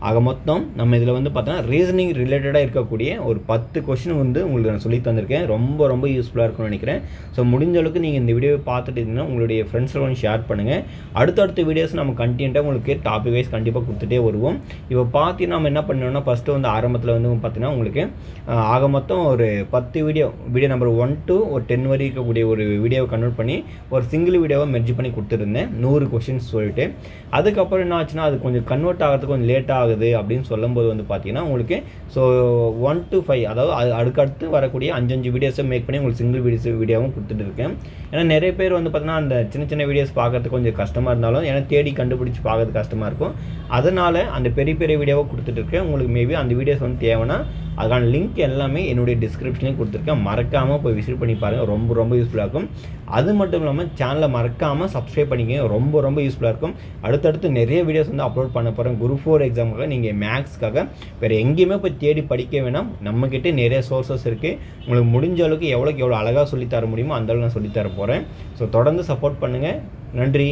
ஆக மொத்தம் நம்ம இதில் வந்து பார்த்தோன்னா ரீசனிங் ரிலேட்டடாக இருக்கக்கூடிய ஒரு 10 கொஷின் வந்து உங்களுக்கு நான் சொல்லி தந்திருக்கேன். ரொம்ப யூஸ்ஃபுல்லாக இருக்கும்னு நினைக்கிறேன். ஸோ முடிஞ்ச அளவுக்கு நீங்கள் இந்த வீடியோவை பார்த்துட்டு இருந்தீங்கன்னா உங்களுடைய ஃப்ரெண்ட்ஸோட ஷேர் பண்ணுங்கள். அடுத்தடுத்த வீடியோஸ் நம்ம கண்டினியூட்டாக உங்களுக்கு டாபிக் வைஸ் கண்டிப்பாக கொடுத்துட்டே வருவோம். இப்போ பார்த்தீங்கன்னா நம்ம என்ன பண்ணோம்னா ஃபஸ்ட்டு வந்து ஆரம்பத்தில் வந்து பார்த்தீங்கன்னா உங்களுக்கு ஆக மொத்தம் ஒரு 10 வீடியோ நம்பர் 1 to ஒரு 10 வரை இருக்கக்கூடிய ஒரு வீடியோவை கன்வெர்ட் பண்ணி ஒரு சிங்கிள் வீடியோவை மெர்ஜ் பண்ணி கொடுத்துருந்தேன் 100 கொஷின்ஸ் சொல்லிட்டு. அதுக்கப்புறம் என்ன ஆச்சுன்னா அது கொஞ்சம் கன்வெர்ட் ஆகிறதுக்கு கொஞ்சம் லேட் ஆகுது அப்படின்னு சொல்லும்போது வந்து பார்த்தீங்கன்னா உங்களுக்கு ஸோ 1 to 5 அதாவது அடுத்தடுத்து வரக்கூடிய 5 வீடியோஸை மேக் பண்ணி உங்களுக்கு சிங்கிள் வீடியோவும் கொடுத்துட்டு இருக்கேன். ஏன்னா நிறைய பேர் வந்து பார்த்தீங்கன்னா அந்த சின்ன வீடியோஸ் பார்க்கறதுக்கு கொஞ்சம் கஷ்டமாக இருந்தாலும் ஏன்னா தேடி கண்டுபிடிச்சி பார்க்கறது கஷ்டமாக இருக்கும். அதனால் அந்த பெரிய வீடியோவை கொடுத்துட்டு இருக்கேன். உங்களுக்கு மேபி அந்த வீடியோஸ் வந்து தேவைன்னா அதுக்கான லிங்க் எல்லாமே என்னுடைய டிஸ்கிரிப்ஷன்லேயும் கொடுத்துருக்கேன். மறக்காமல் போய் விசிட் பண்ணி பாருங்கள். ரொம்ப யூஸ்ஃபுல்லாக இருக்கும். அது மட்டும் இல்லாமல் சேனலை மறக்காமல் சப்ஸ்கிரைப் பண்ணிக்கங்க. ரொம்ப யூஸ்ஃபுல்லாக இருக்கும். அடுத்தடுத்து நிறைய வீடியோஸ் வந்து அப்லோட் பண்ண போகிறேன். குரூப் 4 எக்ஸாமுக்காக நீங்கள் மேக்ஸ்க்காக வேறு எங்கேயுமே போய் தேடி படிக்க வேணாம். நம்மக்கிட்ட நிறைய சோர்ஸஸ் இருக்குது. உங்களுக்கு முடிஞ்ச அளவுக்கு எவ்வளோ அழகாக சொல்லித்தர முடியுமோ அந்த அளவுக்கு நான் சொல்லித்தர போகிறேன். ஸோ தொடர்ந்து சப்போர்ட் பண்ணுங்கள். நன்றி.